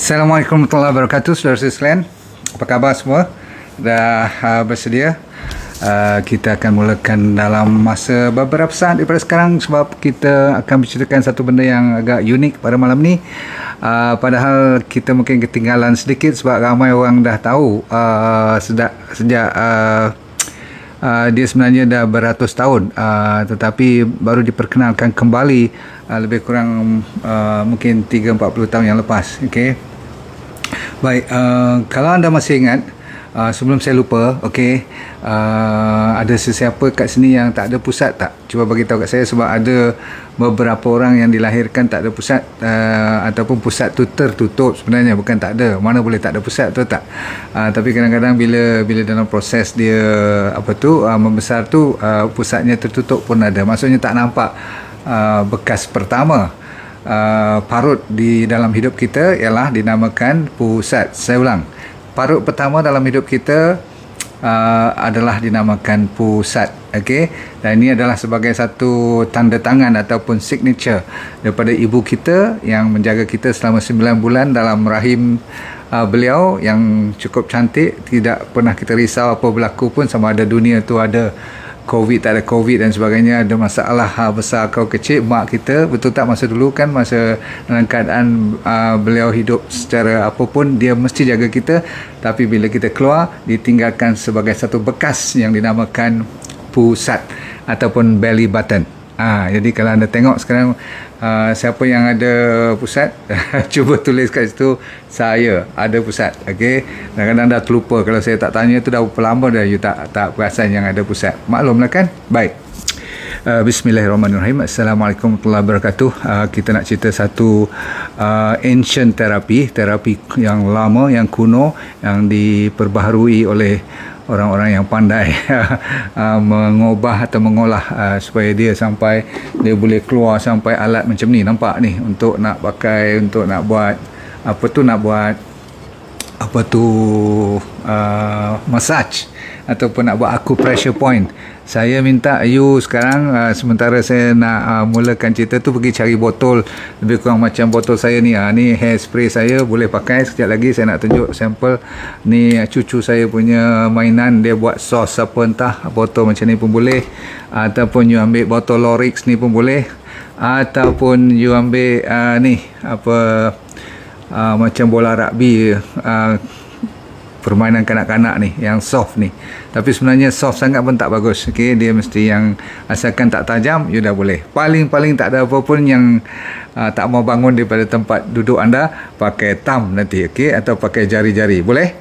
Assalamualaikum warahmatullahi wabarakatuh, saudara sekalian. Apa khabar semua? Dah bersedia? Kita akan mulakan dalam masa beberapa saat daripada sekarang, sebab kita akan menceritakan satu benda yang agak unik pada malam ni. Padahal kita mungkin ketinggalan sedikit sebab ramai orang dah tahu sejak dia sebenarnya dah beratus tahun, tetapi baru diperkenalkan kembali lebih kurang mungkin 30-40 tahun yang lepas. Okey. Baik, kalau anda masih ingat, sebelum saya lupa, okey, ada sesiapa kat sini yang tak ada pusat tak? Cuba bagi tahu kat saya, sebab ada beberapa orang yang dilahirkan tak ada pusat, ataupun pusat tu tertutup sebenarnya, bukan tak ada. Mana boleh tak ada pusat tu tak? Tapi kadang-kadang bila dalam proses dia membesar tu, pusatnya tertutup pun ada. Maksudnya tak nampak bekas pertama. Parut di dalam hidup kita ialah dinamakan pusat. Saya ulang, parut pertama dalam hidup kita adalah dinamakan pusat. Okey, dan ini adalah sebagai satu tanda tangan ataupun signature daripada ibu kita yang menjaga kita selama 9 bulan dalam rahim beliau yang cukup cantik. Tidak pernah kita risau apa berlaku pun, sama ada dunia tu ada COVID, tak ada COVID dan sebagainya, ada masalah besar atau kecil. Mak kita, betul tak, masa dulu kan, masa dalam keadaan beliau hidup secara apapun, dia mesti jaga kita. Tapi bila kita keluar, ditinggalkan sebagai satu bekas yang dinamakan pusat ataupun belly button. Jadi kalau anda tengok sekarang, siapa yang ada pusat, cuba tulis kat situ, saya ada pusat. Okey, kadang-kadang dah terlupa. Kalau saya tak tanya tu dah berapa lama dah you tak perasan yang ada pusat. Maklumlah kan. Baik, Bismillahirrahmanirrahim. Assalamualaikum warahmatullahi wabarakatuh. Kita nak cerita satu ancient terapi yang lama, yang kuno, yang diperbaharui oleh orang-orang yang pandai mengubah atau mengolah supaya dia sampai dia boleh keluar sampai alat macam ni. Nampak ni, untuk nak pakai, untuk nak buat massage ataupun nak buat acupressure point. Saya minta you sekarang, sementara saya nak mulakan cerita tu, pergi cari botol lebih kurang macam botol saya ni. Ni hairspray saya, boleh pakai. Sekejap lagi saya nak tunjuk sampel. Ni cucu saya punya mainan, dia buat sos apa entah. Botol macam ni pun boleh, ataupun you ambil botol Lorix ni pun boleh, ataupun you ambil ni macam bola rugby, permainan kanak-kanak ni yang soft ni. Tapi sebenarnya soft sangat pun tak bagus. Okey, dia mesti yang asalkan tak tajam, you dah boleh. Paling tak ada apa pun yang tak mau bangun daripada tempat duduk anda, pakai thumb nanti, okey, atau pakai jari-jari, boleh?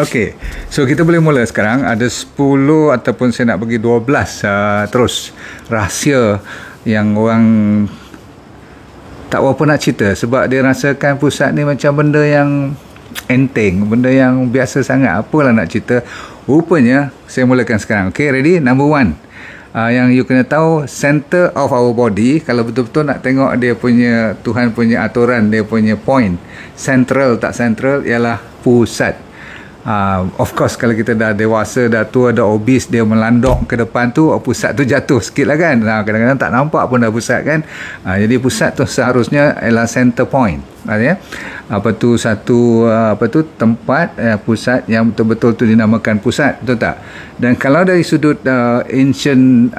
Okey, so kita boleh mula sekarang. Ada 10 ataupun saya nak bagi 12 terus rahsia yang orang tak berapa nak cerita, sebab dia rasakan pusat ni macam benda yang enteng, benda yang biasa sangat. Apalah nak cerita. Rupanya saya mulakan sekarang. Okay, ready? Number 1, yang you kena tahu, center of our body, kalau betul-betul nak tengok dia punya, Tuhan punya aturan, dia punya point, central tak central, ialah pusat. Of course, kalau kita dah dewasa, dah tua, dah obese, dia melandok ke depan tu, pusat tu jatuh sikit lah kan. Kadang-kadang tak nampak pun dah pusat kan. Jadi pusat tu seharusnya ialah center point. Satu tempat pusat yang betul-betul tu dinamakan pusat, betul tak? Dan kalau dari sudut ancient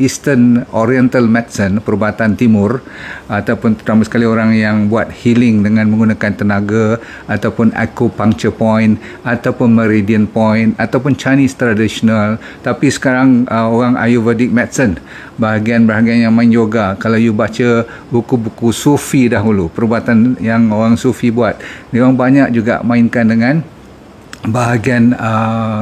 Eastern Oriental Medicine, perubatan timur, ataupun terutama sekali orang yang buat healing dengan menggunakan tenaga, ataupun acupuncture point, ataupun meridian point, ataupun Chinese traditional. Tapi sekarang orang Ayurvedic medicine, bahagian-bahagian yang main yoga, kalau you baca buku-buku Sufi dahulu, perubatan yang orang Sufi buat, dia orang banyak juga mainkan dengan bahagian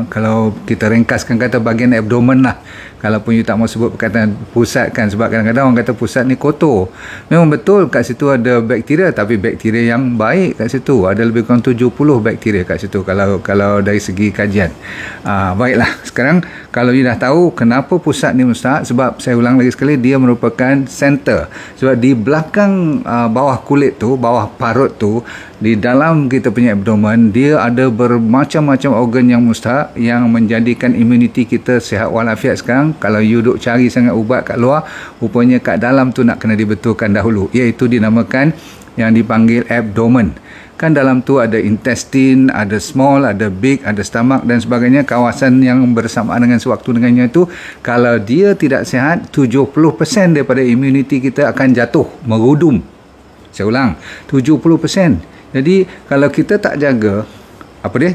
kalau kita ringkaskan kata bahagian abdomen lah. Kalau pun you tak mau sebut perkataan pusat kan, sebab kadang-kadang orang kata pusat ni kotor. Memang betul kat situ ada bakteria, tapi bakteria yang baik kat situ. Ada lebih kurang 70 bakteria kat situ kalau dari segi kajian. Baiklah, sekarang kalau you dah tahu kenapa pusat ni mustahak, sebab saya ulang lagi sekali, dia merupakan center. Sebab di belakang bawah kulit tu, bawah parut tu, di dalam kita punya abdomen, dia ada bermacam-macam organ yang mustahak yang menjadikan imuniti kita sihat walafiat. Sekarang kalau you duk cari sangat ubat kat luar, rupanya kat dalam tu nak kena dibetulkan dahulu, iaitu dinamakan yang dipanggil abdomen. kan dalam tu ada intestine, ada small, ada big, ada stomach dan sebagainya. Kawasan yang bersamaan dengan sewaktu dengannya itu, kalau dia tidak sihat, 70% daripada imuniti kita akan jatuh, merudum. Saya ulang, 70%. Jadi kalau kita tak jaga,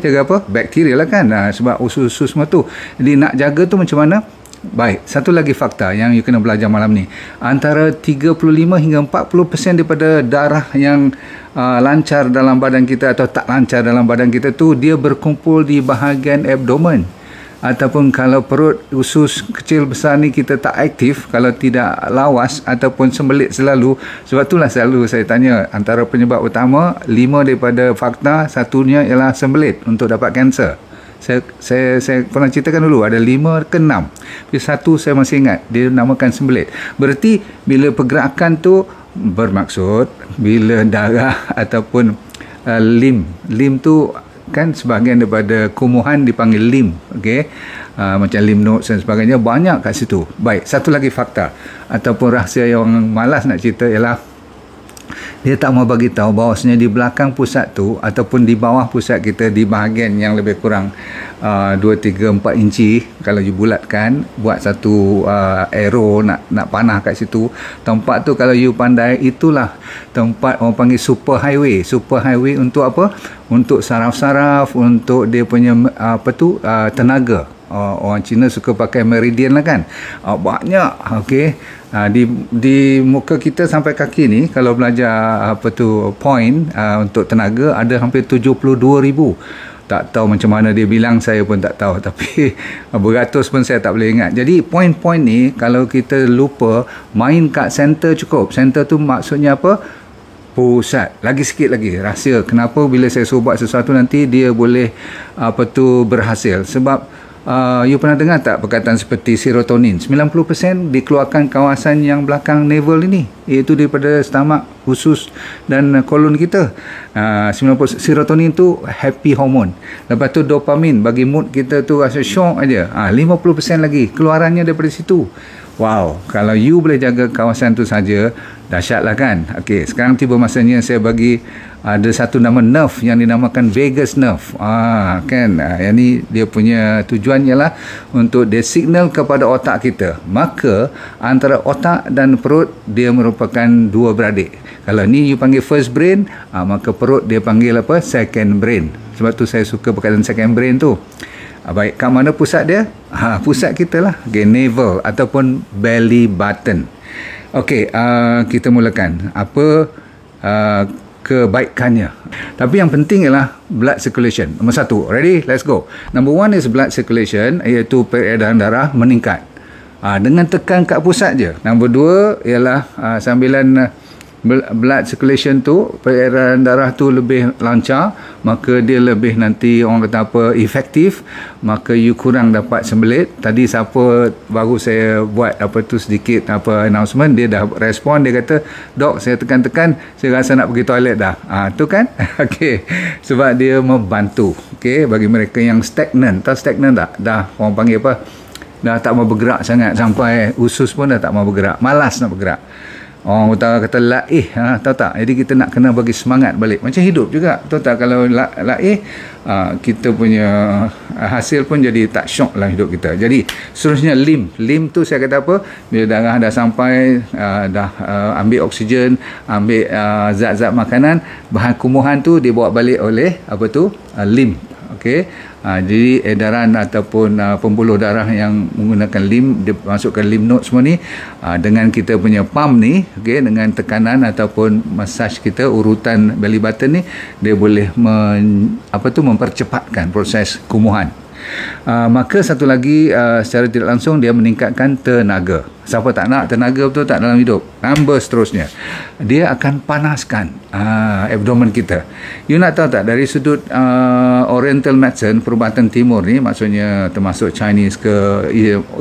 jaga apa? Bakteria lah kan, sebab usus-usus semua tu. Jadi nak jaga tu macam mana? Baik, satu lagi fakta yang you kena belajar malam ni. Antara 35 hingga 40% daripada darah yang lancar dalam badan kita atau tak lancar dalam badan kita tu, dia berkumpul di bahagian abdomen. Ataupun kalau perut, usus kecil besar ni kita tak aktif, kalau tidak lawas ataupun sembelit selalu. Sebab itulah selalu saya tanya, antara penyebab utama, 5 daripada fakta, satunya ialah sembelit untuk dapat kanser. Saya pernah ceritakan dulu, ada 5 ke 6. Tapi satu saya masih ingat, dia namakan sembelit. Berarti bila pergerakan tu bermaksud, bila darah ataupun lim tu kan sebahagian daripada kumuhan dipanggil lim, okey, macam lymph nodes dan sebagainya, banyak kat situ. Baik, satu lagi fakta ataupun rahsia yang malas nak cerita ialah dia tak mau bagi tahu bahawasanya di belakang pusat tu ataupun di bawah pusat kita, di bahagian yang lebih kurang 2, 3, 4 inci, kalau you bulatkan, buat satu arrow nak panah kat situ, tempat tu kalau you pandai, itulah tempat orang panggil super highway. Super highway untuk apa? Untuk saraf-saraf, untuk dia punya tenaga. Orang Cina suka pakai meridian lah kan, banyak. Okey, di muka kita sampai kaki ni, kalau belajar point untuk tenaga, ada hampir 72,000. Tak tahu macam mana dia bilang, saya pun tak tahu, tapi beratus pun saya tak boleh ingat. Jadi point-point ni, kalau kita lupa, main kat center cukup. Center tu maksudnya apa? Pusat. Lagi sikit lagi rahsia kenapa bila saya suruh buat sesuatu nanti dia boleh berhasil. Sebab you pernah dengar tak perkataan seperti serotonin? 90% dikeluarkan kawasan yang belakang navel ini, iaitu daripada stomach, usus dan kolon kita. 90% serotonin tu happy hormone. Lepas tu dopamin, bagi mood kita tu rasa syok aja. 50% lagi keluarannya daripada situ. Wow, kalau you boleh jaga kawasan tu saja, dahsyatlah kan. Okey, sekarang tiba masanya saya bagi ada satu nama nerve yang dinamakan vagus nerve. Kan, yang ni dia punya tujuan ialah untuk dia signal kepada otak kita. Maka antara otak dan perut dia merupakan dua beradik. Kalau ni you panggil first brain, maka perut dia panggil apa? Second brain. Sebab tu saya suka perkataan second brain tu. Baik, kat mana pusat dia? Pusat kita lah. Okay, navel ataupun belly button. Okey, kita mulakan. Apa kebaikannya? Tapi yang penting ialah blood circulation. Nombor 1. Ready? Let's go. Number 1 is blood circulation, iaitu peredaran darah meningkat. Dengan tekan kat pusat je. Nombor 2 ialah sambilan blood circulation tu, peredaran darah tu lebih lancar, maka dia lebih nanti orang kata apa, efektif, maka you kurang dapat sembelit. Tadi siapa baru saya buat sedikit announcement, dia dah respon, dia kata, "Dok, saya tekan-tekan, saya rasa nak pergi toilet dah." Tu kan. Okey, sebab dia membantu. Okey, bagi mereka yang stagnan, tahu stagnan tak? Dah orang panggil apa? Dah tak mau bergerak sangat, sampai usus pun dah tak mau bergerak, malas nak bergerak. Orang utara kata laih, tahu tak? Jadi kita nak kena bagi semangat balik. Macam hidup juga, tahu tak? Kalau laih, kita punya hasil pun jadi tak syok lah hidup kita. Jadi seterusnya lim tu saya kata apa? Bila darah dah sampai, dah ambil oksigen, ambil zat-zat makanan, bahan kumuhan tu dibawa balik oleh lim. Okey. Jadi edaran ataupun pembuluh darah yang menggunakan lim, dia masukkan lymph node semua ni, dengan kita punya pump ni, okey, dengan tekanan ataupun massage kita, urutan belly button ni, dia boleh mempercepatkan proses kumuhan. Maka satu lagi, secara tidak langsung dia meningkatkan tenaga. Siapa tak nak tenaga betul tak dalam hidup? Number seterusnya, dia akan panaskan abdomen kita. You nak tahu tak, dari sudut Oriental medicine, perubatan timur ni, maksudnya termasuk Chinese ke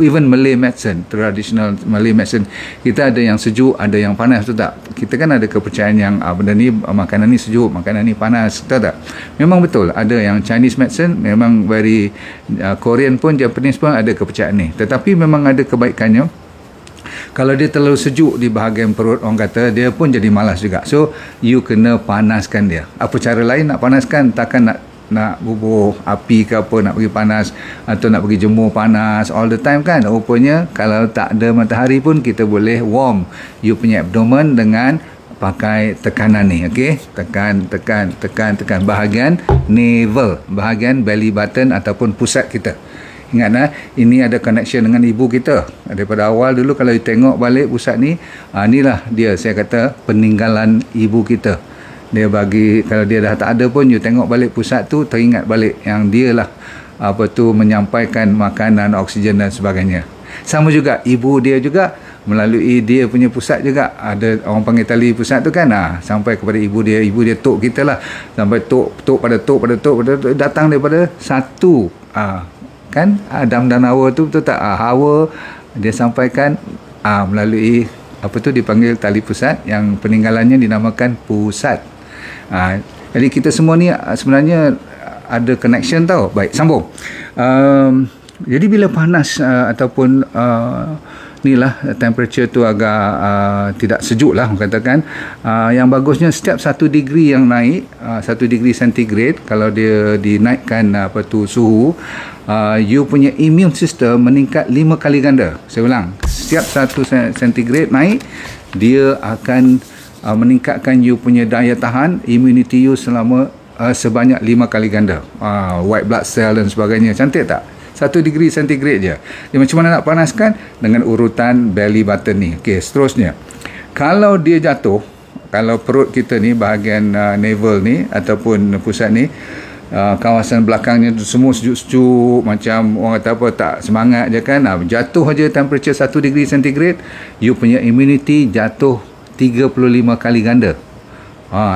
even Malay medicine, traditional Malay medicine, kita ada yang sejuk, ada yang panas, betul tak? Kita kan ada kepercayaan yang benda ni, makanan ni sejuk, makanan ni panas, betul tak? Memang betul, ada yang Chinese medicine memang very Korean pun, Japanese pun ada kepercayaan ni. Tetapi memang ada kebaikannya. Kalau dia terlalu sejuk di bahagian perut, orang kata, dia pun jadi malas juga. So you kena panaskan dia. Apa cara lain nak panaskan? Takkan nak bubuh api ke apa, nak pergi panas atau nak pergi jemur panas all the time kan. Rupanya kalau tak ada matahari pun kita boleh warm you punya abdomen dengan pakai tekanan ni. Okey, tekan bahagian navel, bahagian belly button ataupun pusat kita. Ingat ini ada connection dengan ibu kita. Daripada awal dulu kalau you tengok balik pusat ni, inilah dia, saya kata, peninggalan ibu kita. Dia bagi, kalau dia dah tak ada pun, you tengok balik pusat tu, teringat balik yang dia lah menyampaikan makanan, oksigen dan sebagainya. Sama juga ibu dia juga, melalui dia punya pusat juga, ada orang panggil tali pusat tu kan, sampai kepada ibu dia tok kita lah, sampai tok datang daripada satu kan, Adam dan Hawa tu, betul tak? Hawa dia sampaikan melalui apa tu dipanggil tali pusat, yang peninggalannya dinamakan pusat. Jadi kita semua ni sebenarnya ada connection tau. Baik, sambung. Jadi bila panas ataupun ni lah temperature tu agak tidak sejuk lah katakan, yang bagusnya setiap 1 degree yang naik, 1 degree centigrade, kalau dia dinaikkan suhu, you punya immune system meningkat 5 kali ganda. Saya ulang, setiap 1 centigrade naik, dia akan meningkatkan you punya daya tahan, immunity you selama sebanyak 5 kali ganda. White blood cell dan sebagainya. Cantik tak? 1 degree centigrade je. Dia macam mana nak panaskan? Dengan urutan belly button ni. Okey, seterusnya. Kalau dia jatuh, kalau perut kita ni, bahagian navel ni ataupun pusat ni, kawasan belakangnya tu semua sejuk-sejuk, macam orang kata apa, tak semangat je kan. Jatuh aja temperature 1 degree centigrade, you punya immunity jatuh 35 kali ganda.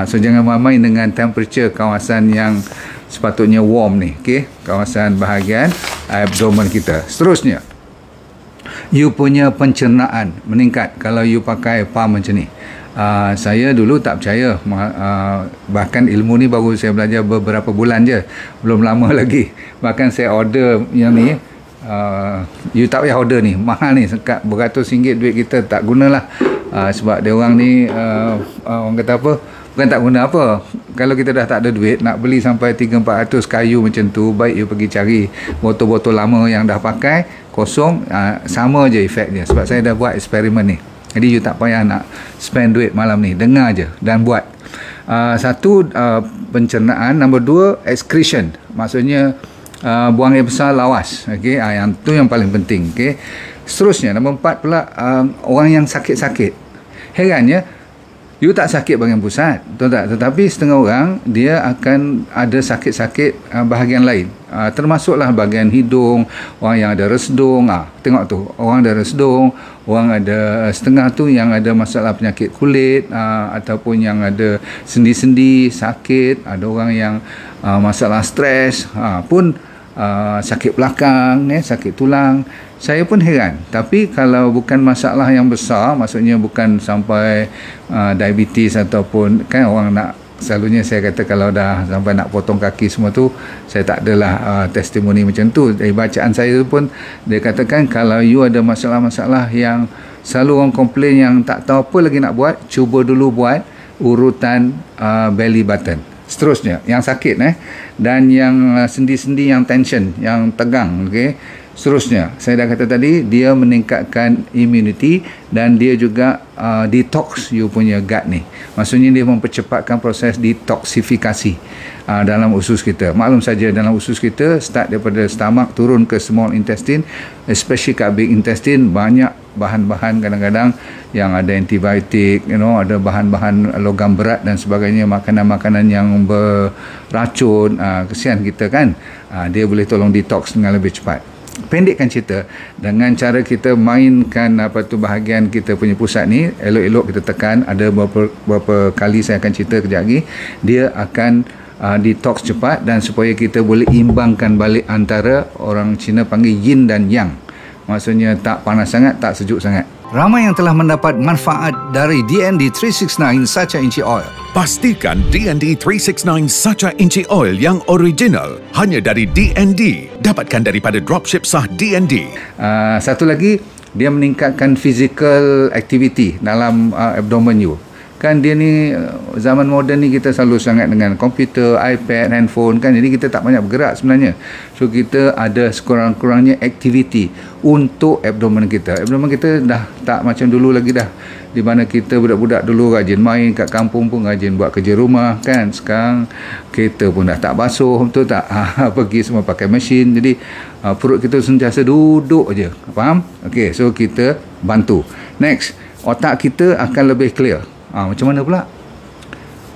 So jangan main-main dengan temperature kawasan yang sepatutnya warm ni. Okey, kawasan bahagian abdomen kita. Seterusnya, you punya pencernaan meningkat kalau you pakai pump macam ni. Saya dulu tak percaya, bahkan ilmu ni baru saya belajar beberapa bulan je, belum lama lagi. Bahkan saya order yang ni, you tak payah order ni, mahal ni, sekat beratus ringgit, duit kita tak gunalah. Sebab dia orang ni orang kata apa, bukan tak guna apa, kalau kita dah tak ada duit nak beli sampai 300-400 kayu macam tu, baik you pergi cari botol-botol lama yang dah pakai kosong, sama je efek dia. Sebab saya dah buat eksperimen ni, jadi you tak payah nak spend duit malam ni, dengar je dan buat. Satu, pencernaan. Nombor 2, excretion, maksudnya buang air besar, lawas. Okey, yang tu yang paling penting. Okey, seterusnya nombor 4 pula, orang yang sakit-sakit. Herannya you tak sakit bahagian pusat, betul tak? Tetapi setengah orang dia akan ada sakit-sakit bahagian lain, termasuklah bahagian hidung, orang yang ada resdung. Tengok tu, orang ada resdung, orang ada setengah tu yang ada masalah penyakit kulit, ataupun yang ada sendi-sendi sakit, ada orang yang masalah stres, pun sakit belakang, sakit tulang. Saya pun heran. Tapi kalau bukan masalah yang besar, maksudnya bukan sampai diabetes ataupun kan orang nak, selalunya saya kata kalau dah sampai nak potong kaki semua tu, saya tak adalah testimoni macam tu. Dari bacaan saya pun dia katakan kalau you ada masalah-masalah yang selalu orang komplain yang tak tahu apa lagi nak buat, cuba dulu buat urutan belly button. Seterusnya yang sakit dan yang sendi-sendi yang tension, yang tegang. Okey, seterusnya saya dah kata tadi, dia meningkatkan immunity dan dia juga detox you punya gut ni. Maksudnya dia mempercepatkan proses detoksifikasi dalam usus kita. Maklum saja, dalam usus kita start daripada stomach turun ke small intestine, especially ke big intestine, banyak bahan-bahan kadang-kadang yang ada antibiotik, ada bahan-bahan logam berat dan sebagainya, makanan-makanan yang beracun. Kesian kita kan. Dia boleh tolong detox dengan lebih cepat. Pendekkan cerita, dengan cara kita mainkan bahagian kita punya pusat ni, elok-elok kita tekan, ada beberapa kali saya akan cerita kejap lagi, dia akan detox cepat, dan supaya kita boleh imbangkan balik antara, orang Cina panggil yin dan yang, maksudnya tak panas sangat, tak sejuk sangat. Ramai yang telah mendapat manfaat dari DND 369 Sacha Inchi Oil. Pastikan DND 369 Sacha Inchi Oil yang original hanya dari DND. Dapatkan daripada dropship sah DND. Satu lagi, dia meningkatkan physical activity dalam abdomen you. Kan dia ni zaman moden ni kita selalu sangat dengan komputer, iPad, handphone kan, jadi kita tak banyak bergerak sebenarnya. So kita ada sekurang-kurangnya aktiviti untuk abdomen kita. Abdomen kita dah tak macam dulu lagi dah, di mana kita budak-budak dulu rajin main kat kampung pun rajin buat kerja rumah kan. Sekarang kita pun dah tak basuh, betul tak? Pergi semua pakai mesin, jadi perut kita sentiasa duduk aje. Faham? Okey, so kita bantu. Next, otak kita akan lebih clear. Macam mana pula?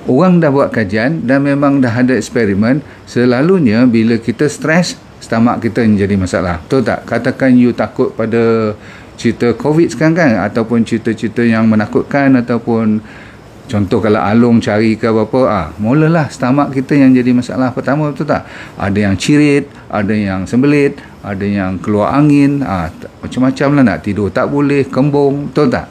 Orang dah buat kajian dan memang dah ada eksperimen, selalunya bila kita stres, stomach kita jadi masalah. Betul tak? Katakan you takut pada cerita COVID sekarang kan, ataupun cerita-cerita yang menakutkan, ataupun contoh kalau alung cari ke apa-apa, mulalah stomach kita yang jadi masalah pertama, betul tak? Ada yang cirit, ada yang sembelit, ada yang keluar angin, macam-macam lah, nak tidur tak boleh, kembung, betul tak?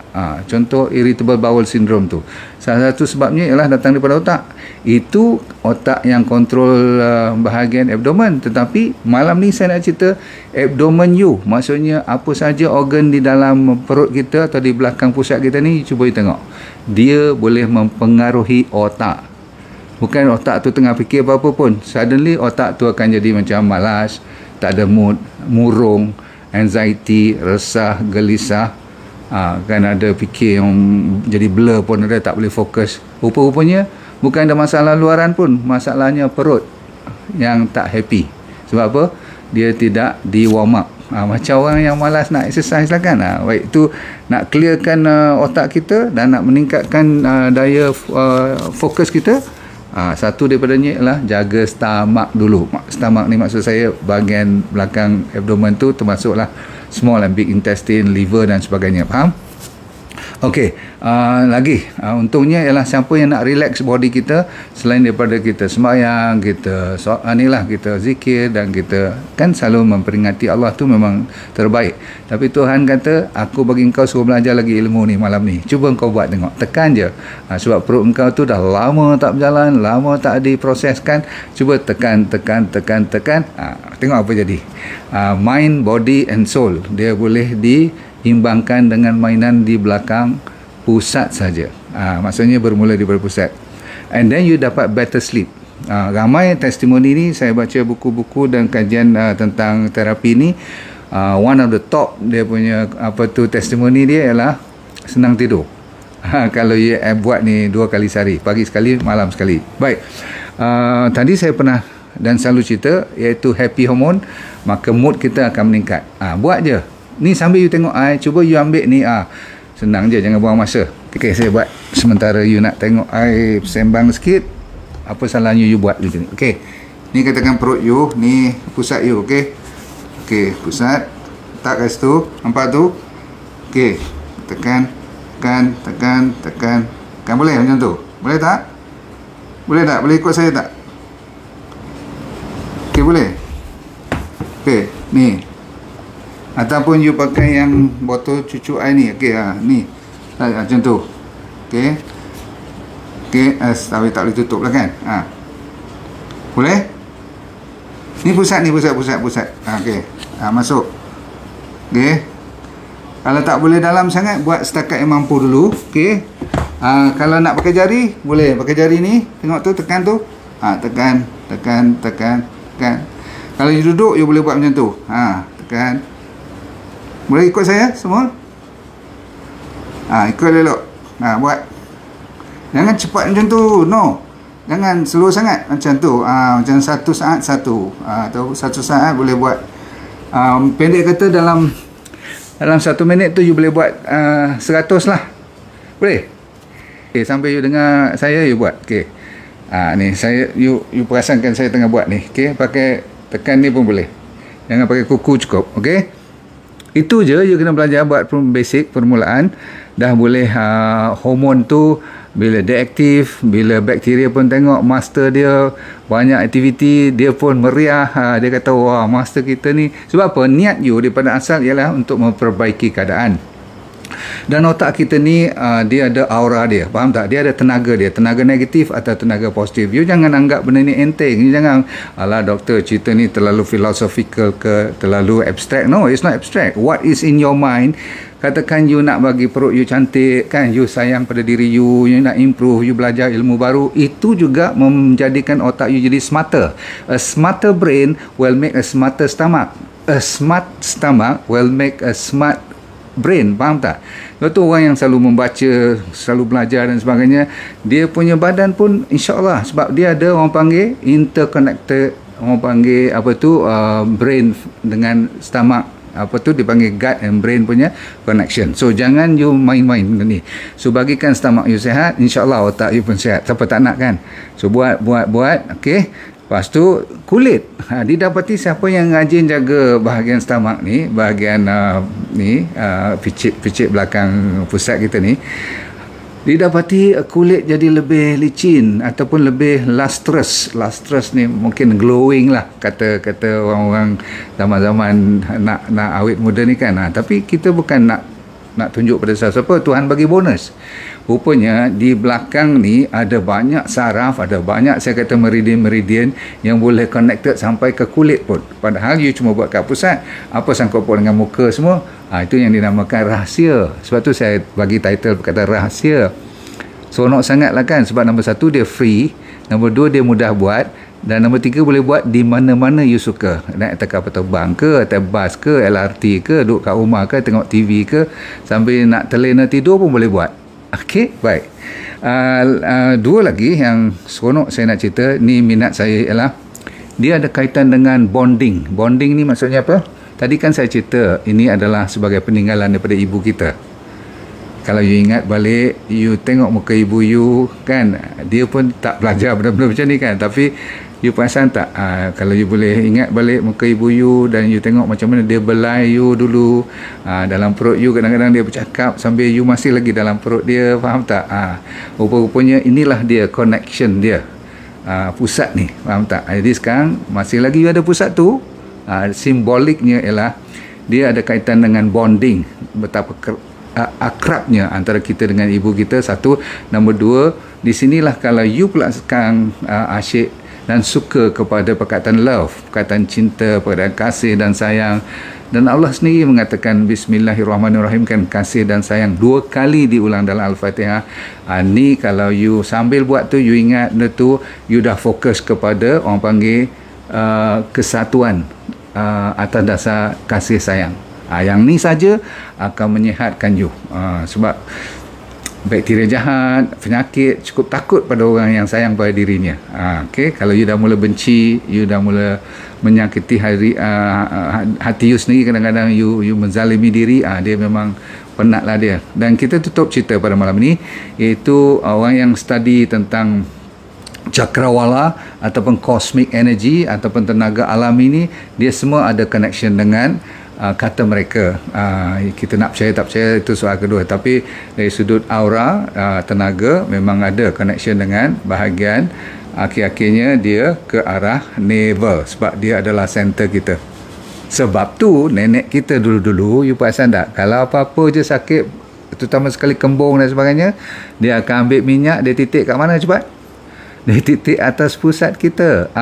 Contoh irritable bowel syndrome tu, salah satu sebabnya ialah datang daripada otak. Itu otak yang kontrol bahagian abdomen. Tetapi malam ni saya nak cerita abdomen you, maksudnya apa saja organ di dalam perut kita atau di belakang pusat kita ni, cuba you tengok, dia boleh mempengaruhi otak. Bukan otak tu tengah fikir apa-apa pun, suddenly otak tu akan jadi macam malas, tak ada mood, murung, anxiety, resah, gelisah, kan ada fikir yang jadi blur pun ada, tak boleh fokus. Rupa-rupanya bukan ada masalah luaran pun, masalahnya perut yang tak happy. Sebab apa? Dia tidak di warm up. Macam orang yang malas nak exercise lah kan. Baik, itu nak clearkan otak kita dan nak meningkatkan daya fokus kita. Satu daripadanya ialah jaga stomach dulu. Stomach ni maksud saya bahagian belakang abdomen tu, termasuklah small and big intestine, liver dan sebagainya. Faham? Okey, lagi untungnya ialah siapa yang nak relax body kita, selain daripada kita sembahyang, kita kita zikir dan kita kan selalu memperingati Allah tu memang terbaik. Tapi Tuhan kata, aku bagi engkau suruh belajar lagi ilmu ni malam ni. Cuba engkau buat, tengok, tekan je. Sebab perut engkau tu dah lama tak berjalan, lama tak diproseskan. Cuba tekan. Tengok apa jadi. Mind, body and soul, dia boleh diimbangkan dengan mainan di belakang pusat saja. Maksudnya bermula daripada pusat. And then you dapat better sleep. Ramai testimoni ni, saya baca buku-buku dan kajian tentang terapi ni, one of the top dia punya testimoni dia ialah senang tidur. Kalau you buat ni 2 kali sehari, pagi sekali, malam sekali. Baik, tadi saya pernah dan selalu cerita, iaitu happy hormone, maka mood kita akan meningkat. Buat je ni sambil you tengok cuba you ambil ni, senang je, jangan buang masa. Okay, saya buat sementara you nak tengok sembang sikit. Apa salahnya you buat macam ni. Okay, ni katakan perut you, ni pusat you. Okay, pusat, tak kat situ, nampak tu. Okay, tekan, boleh macam tu? Boleh tak? Boleh ikut saya tak? Okay, boleh. Okay, ni, ataupun you pakai yang botol cucuk air ni. Okay, ni macam tu. Okay, tapi tak boleh tutup lah kan. Boleh? Ni pusat. Okay, masuk. Okay, kalau tak boleh dalam sangat, buat setakat yang mampu dulu. Okay, kalau nak pakai jari, boleh pakai jari ni. Tengok tu, tekan tu. Tekan. Kalau you duduk, you boleh buat macam tu. Tekan. Boleh ikut saya semua? Ikut elok. Buat. Jangan cepat macam tu. No. Jangan slow sangat macam tu. Macam 1 saat 1. Atau 1 saat boleh buat. Pendek kata dalam 1 minit tu you boleh buat 100 lah. Boleh? Okay, sampai you dengar saya, you buat. Okay. Ni saya, you perasankan saya tengah buat ni. Okay, pakai tekan ni pun boleh. Jangan pakai kuku cukup. Okay. Itu je, you kena belajar buat basic permulaan. Dah boleh hormon tu bila dia aktif, bila bakteria pun tengok master dia banyak aktiviti, dia pun meriah. Dia kata, wah, master kita ni. Sebab apa? Niat you daripada asal ialah untuk memperbaiki keadaan. Dan otak kita ni dia ada aura dia, faham tak? Dia ada tenaga dia, tenaga negatif atau tenaga positif. You jangan anggap benda ni enteng. You jangan, alah doktor cerita ni terlalu philosophical ke, terlalu abstract. No, it's not abstract. What is in your mind? Katakan you nak bagi perut you cantik kan, you sayang pada diri you, you nak improve, you belajar ilmu baru, itu juga menjadikan otak you jadi smarter. A smarter brain will make a smarter stomach. A smart stomach will make a smart brain, faham tak? Lepas tu orang yang selalu membaca, selalu belajar dan sebagainya, dia punya badan pun insyaAllah, sebab dia ada orang panggil interconnected, orang panggil apa tu, brain dengan stomach, apa tu dipanggil gut and brain punya connection. So jangan you main-main benda ni. So bagikan stomach you sihat, insyaAllah otak you pun sihat. Siapa tak nak kan? So buat, okey. Lepas tu kulit, didapati siapa yang rajin jaga bahagian stomach ni, bahagian picit belakang pusat kita ni, didapati kulit jadi lebih licin ataupun lebih lustrous. Lustrous ni mungkin glowing lah, kata orang-orang zaman-zaman nak awet muda ni kan. Tapi kita bukan nak tunjuk pada siapa, Tuhan bagi bonus. Rupanya di belakang ni ada banyak saraf, ada banyak saya kata meridian-meridian yang boleh connected sampai ke kulit pun. Padahal you cuma buat kat pusat, apa sangkut paut dengan muka semua. Itu yang dinamakan rahsia. Sebab tu saya bagi title perkataan rahsia. Seronok sangat lah kan, sebab nombor 1 dia free, nombor 2 dia mudah buat, dan nombor 3 boleh buat di mana-mana you suka. Naik atas kapal terbang ke, atas bas ke, LRT ke, duduk kat rumah ke, tengok TV ke, sambil nak terlena tidur pun boleh buat. Okey, baik. Dua lagi yang seronok saya nak cerita, ni minat saya ialah dia ada kaitan dengan bonding. Bonding ni maksudnya apa? Tadi kan saya cerita ini adalah sebagai peninggalan daripada ibu kita. Kalau you ingat balik, you tengok muka ibu you kan, dia pun tak belajar benda-benda macam ni kan, tapi you perasan tak, kalau you boleh ingat balik muka ibu you dan you tengok macam mana dia belai you dulu, dalam perut you kadang-kadang dia bercakap sambil you masih lagi dalam perut dia, faham tak? Rupa-rupanya inilah dia connection dia, pusat ni, faham tak? Jadi sekarang masih lagi you ada pusat tu, simboliknya ialah dia ada kaitan dengan bonding, betapa akrabnya antara kita dengan ibu kita, satu. Nombor 2, di sinilah kalau you pula sekarang asyik dan suka kepada perkataan love, perkataan cinta, perkataan kasih dan sayang, dan Allah sendiri mengatakan Bismillahirrahmanirrahim kan, kasih dan sayang 2 kali diulang dalam Al-Fatihah. Ni kalau you sambil buat tu, you ingat benda tu, you dah fokus kepada orang panggil kesatuan atas dasar kasih sayang. Yang ni saja akan menyihatkan you, sebab bakteria jahat, penyakit cukup takut pada orang yang sayang pada dirinya. Okay? Kalau you dah mula benci, you dah mula menyakiti hati you sendiri, kadang-kadang you menzalimi diri, dia memang penatlah dia. Dan kita tutup cerita pada malam ini, iaitu orang yang study tentang cakrawala ataupun cosmic energy ataupun tenaga alam ini, dia semua ada connection dengan kata mereka. Kita nak percaya tak percaya itu soal kedua, tapi dari sudut aura, tenaga memang ada connection dengan bahagian akhir-akhirnya dia ke arah navel, sebab dia adalah center kita. Sebab tu nenek kita dulu-dulu, you perasan tak, kalau apa-apa je sakit, terutama sekali kembung dan sebagainya, dia akan ambil minyak, dia titik kat mana cepat? Dia titik atas pusat kita.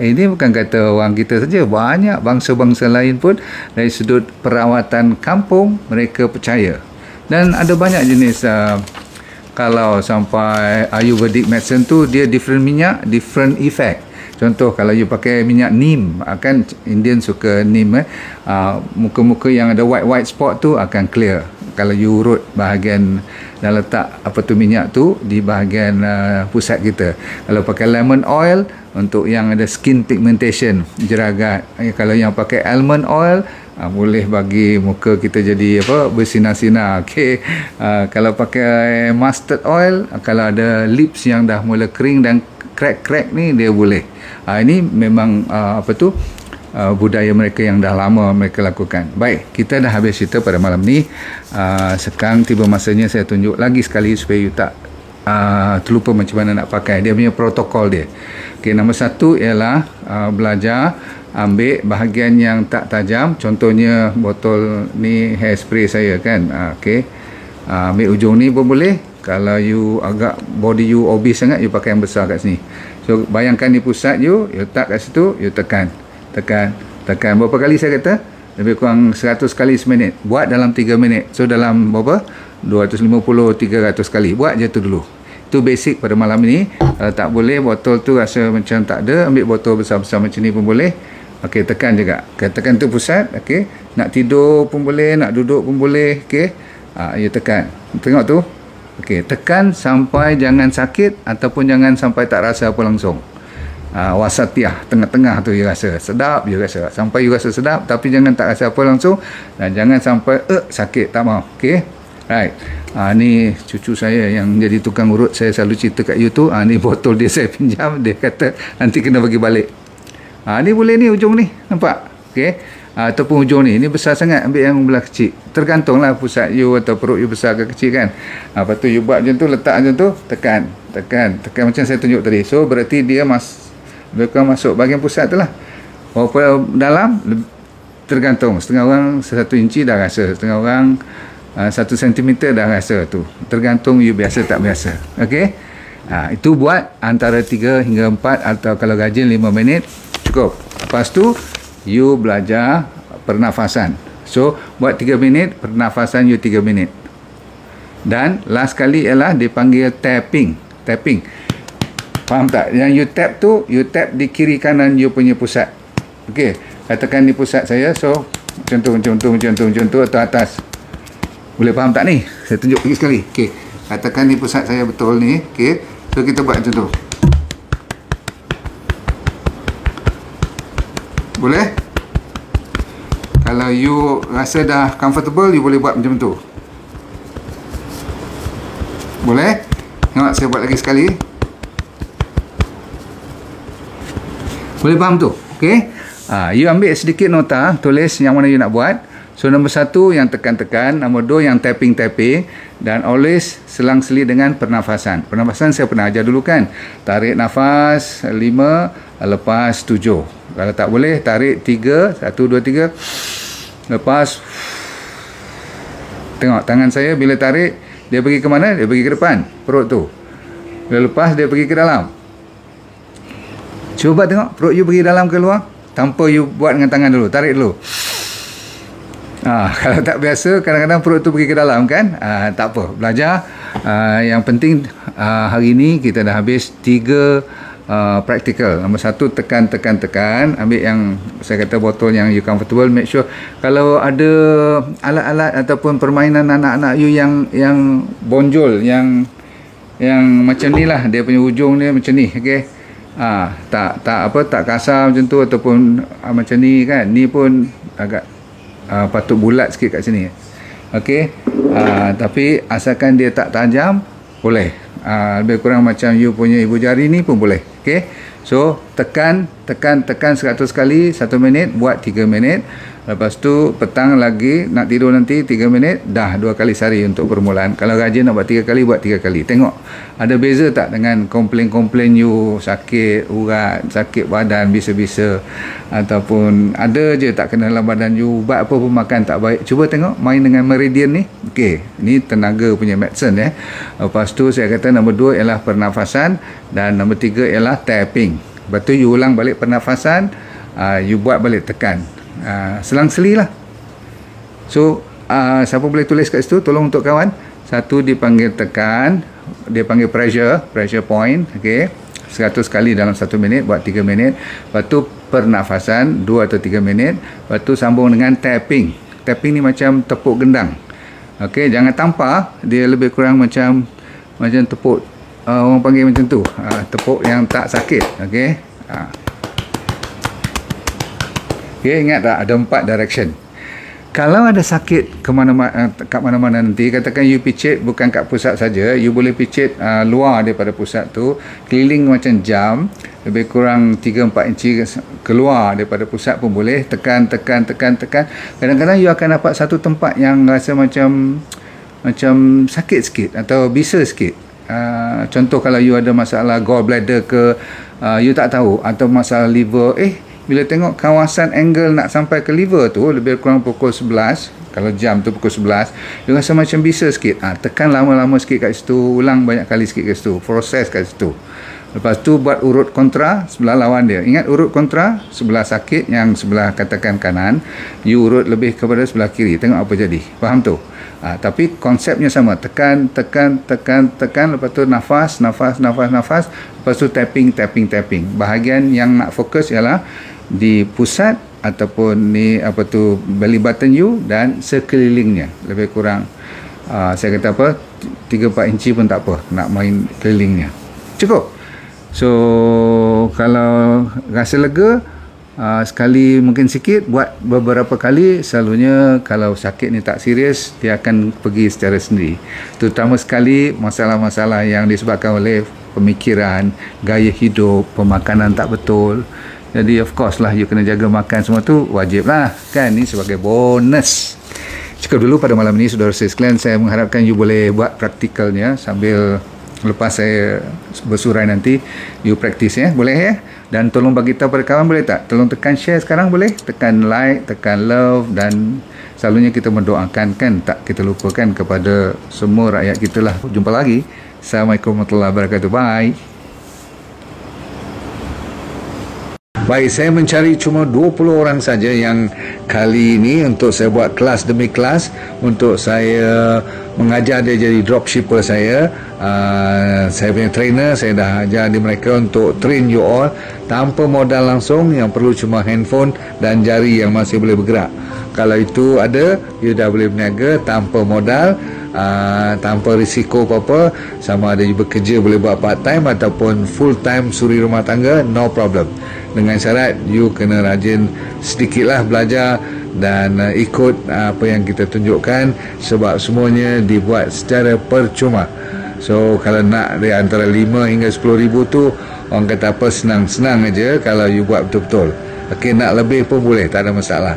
Ini bukan kata orang kita saja, banyak bangsa-bangsa lain pun dari sudut perawatan kampung mereka percaya. Dan ada banyak jenis, kalau sampai Ayurvedic medicine tu, dia different minyak, different effect. Contoh kalau you pakai minyak neem, kan Indian suka neem, muka-muka yang ada white spot tu akan clear kalau you urut bahagian dan letak apa tu minyak tu di bahagian pusat kita. Kalau pakai lemon oil untuk yang ada skin pigmentation, jeragat. Kalau yang pakai almond oil, boleh bagi muka kita jadi bersinar-sinar. Okey. Kalau pakai mustard oil, kalau ada lips yang dah mula kering dan crack-crack ni, dia boleh. Ini memang budaya mereka yang dah lama mereka lakukan. Baik, kita dah habis cerita pada malam ni. Sekarang tiba masanya saya tunjuk lagi sekali supaya you tak terlupa macam mana nak pakai. Dia punya protokol dia. Okay, nombor 1 ialah belajar ambil bahagian yang tak tajam. Contohnya botol ni hairspray saya kan. Okay. Ambil ujung ni pun boleh. Kalau you agak body you obese sangat, you pakai yang besar kat sini. So bayangkan di pusat you letak kat situ, you tekan. Berapa kali saya kata? Lebih kurang 100 kali seminit. Buat dalam 3 minit. So dalam berapa? 250-300 kali. Buat je tu dulu. Itu basic pada malam ni. Kalau tak boleh, botol tu rasa macam tak ada, ambil botol besar-besar macam ni pun boleh. Okey, tekan juga. Tekan tu pusat. Okey, nak tidur pun boleh, nak duduk pun boleh. Okey, you tekan. Tengok tu. Okey, tekan sampai jangan sakit ataupun jangan sampai tak rasa apa langsung. Wasatiyah, tengah-tengah tu you rasa sedap, you rasa sampai you rasa sedap, tapi jangan tak rasa apa langsung, dan jangan sampai sakit, tak mau. Okey, right. Ni cucu saya yang jadi tukang urut, saya selalu cerita kat you tu. Ni botol dia saya pinjam, dia kata nanti kena bagi balik. Ni boleh ni ujung ni, nampak? Okey, ataupun ujung ni besar sangat, ambil yang belah kecil. Tergantunglah pusat you atau perut you besar ke kecil kan. Lepas tu you buat macam tu, letak macam tu, tekan macam saya tunjuk tadi. So berarti dia masuk bahagian pusat tu lah. Berapa dalam tergantung. Setengah orang 1 inci dah rasa, setengah orang 1 sentimeter dah rasa tu. Tergantung you biasa tak biasa. Okey, itu buat antara 3 hingga 4 atau kalau rajin 5 minit cukup. Lepas tu you belajar pernafasan. So buat 3 minit, pernafasan you 3 minit. Dan last kali ialah dipanggil tapping. Faham tak? Yang you tap tu, you tap di kiri kanan you punya pusat. Okey, katakan di pusat saya. So macam tu atau atas. Boleh faham tak ni? Saya tunjuk lagi sekali. Okey, katakan di pusat saya betul ni. Okey, so kita buat macam tu. Boleh? Kalau you rasa dah comfortable, you boleh buat macam tu. Boleh? Tengok saya buat lagi sekali. Boleh faham tu? Okey. You ambil sedikit nota, tulis yang mana you nak buat. So nombor 1 yang tekan-tekan, nombor 2 yang tapping, dan always selang-seli dengan pernafasan. Pernafasan saya pernah ajar dulu kan. Tarik nafas 5, lepas 7. Kalau tak boleh, tarik 3, 1, 2, 3. Lepas. Tengok tangan saya bila tarik, dia pergi ke mana? Dia pergi ke depan, perut tu. Bila lepas, dia pergi ke dalam. Cuba tengok, perut you pergi dalam ke luar, tanpa you buat dengan tangan dulu. Tarik dulu. Kalau tak biasa, kadang-kadang perut tu pergi ke dalam kan. Tak apa, belajar. Yang penting hari ni kita dah habis 3 practical. Nombor 1, tekan. Ambil yang saya kata botol yang you comfortable. Make sure kalau ada alat-alat ataupun permainan anak-anak you yang bonjol, yang macam ni lah, dia punya ujung dia macam ni. Okey, tak kasar macam tu ataupun macam ni kan. Ni pun agak patut bulat sikit kat sini. Okey, tapi asalkan dia tak tajam, boleh. Lebih kurang macam you punya ibu jari ni pun boleh. Okey, so tekan 100 kali 1 minit, buat 3 minit. Lepas tu petang lagi nak tidur nanti 3 minit, dah 2 kali sehari untuk permulaan. Kalau rajin nak buat 3 kali, buat 3 kali. Tengok ada beza tak dengan komplain you sakit urat, sakit badan bisa-bisa, ataupun ada je tak kena dalam badan you, ubat apa pun makan tak baik. Cuba tengok main dengan meridian ni. Okey, ni tenaga punya medicine ya. Lepas tu saya kata nombor 2 ialah pernafasan, dan nombor 3 ialah tapping. Lepas tu you ulang balik pernafasan, you buat balik tekan. Selang-seli lah. So siapa boleh tulis kat situ, tolong untuk kawan. 1 dipanggil tekan, dia panggil pressure point. Okey, 100 kali dalam 1 minit, buat 3 minit. Lepas tu pernafasan 2 atau 3 minit. Lepas tu sambung dengan tapping. Tapping ni macam tepuk gendang. Okey, jangan tampar, dia lebih kurang macam tepuk, orang panggil macam tu, tepuk yang tak sakit. Okey, Okay, ingat tak ada 4 direction. Kalau ada sakit kat mana-mana nanti, katakan you picit bukan kat pusat saja, you boleh picit luar daripada pusat tu, keliling macam jam, lebih kurang 3-4 inci keluar daripada pusat pun boleh. Tekan. Kadang-kadang you akan dapat satu tempat yang rasa macam sakit sikit atau bisa sikit. Contoh kalau you ada masalah gallbladder ke, you tak tahu, atau masalah liver, bila tengok kawasan angle nak sampai ke liver tu lebih kurang pukul 11, kalau jam tu pukul 11, dia rasa macam bisa sikit. Tekan lama-lama sikit kat situ, ulang banyak kali sikit kat situ, proses kat situ. Lepas tu buat urut kontra sebelah lawan dia. Ingat urut kontra, sebelah sakit yang sebelah katakan kanan, you urut lebih kepada sebelah kiri. Tengok apa jadi. Faham tu? Tapi konsepnya sama. Tekan, lepas tu nafas. Lepas tu tapping. Bahagian yang nak fokus ialah di pusat ataupun ni belly button you dan sekelilingnya. Lebih kurang saya kata 3-4 inci pun tak apa nak main kelilingnya. Cukup. So kalau rasa lega, sekali mungkin sikit, buat beberapa kali. Selalunya kalau sakit ni tak serius, dia akan pergi secara sendiri. Terutama sekali masalah-masalah yang disebabkan oleh pemikiran, gaya hidup, pemakanan tak betul. Jadi of course lah, you kena jaga makan semua tu, wajib lah kan, ni sebagai bonus. Cukup dulu pada malam ni saudara-saudara sekalian. Saya mengharapkan you boleh buat praktikalnya sambil lepas saya bersurai nanti, you practice ya, boleh ya? Dan tolong bagi tahu pada kawan, boleh tak? Tolong tekan share sekarang, boleh? Tekan like, tekan love, dan selalunya kita mendoakan kan, tak kita lupakan kepada semua rakyat kita lah. Jumpa lagi. Assalamualaikum warahmatullahi wabarakatuh. Bye. Baik, saya mencari cuma 20 orang saja yang kali ini untuk saya buat kelas demi kelas, untuk saya mengajar dia jadi dropshipper saya. Saya punya trainer, saya dah ajar di mereka untuk train you all tanpa modal langsung, yang perlu cuma handphone dan jari yang masih boleh bergerak. Kalau itu ada, you dah boleh berniaga tanpa modal, tanpa risiko apa-apa. Sama ada you bekerja boleh buat part time ataupun full time suri rumah tangga, no problem. Dengan syarat you kena rajin sedikitlah belajar dan ikut apa yang kita tunjukkan, sebab semuanya dibuat secara percuma. So kalau nak dari antara 5 hingga 10 ribu tu, orang kata apa, senang-senang aja kalau you buat betul-betul. Okay, nak lebih pun boleh, tak ada masalah.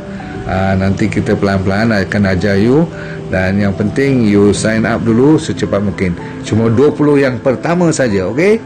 Nanti kita pelan-pelan akan ajar you, dan yang penting you sign up dulu secepat mungkin. Cuma 20 yang pertama saja, okay?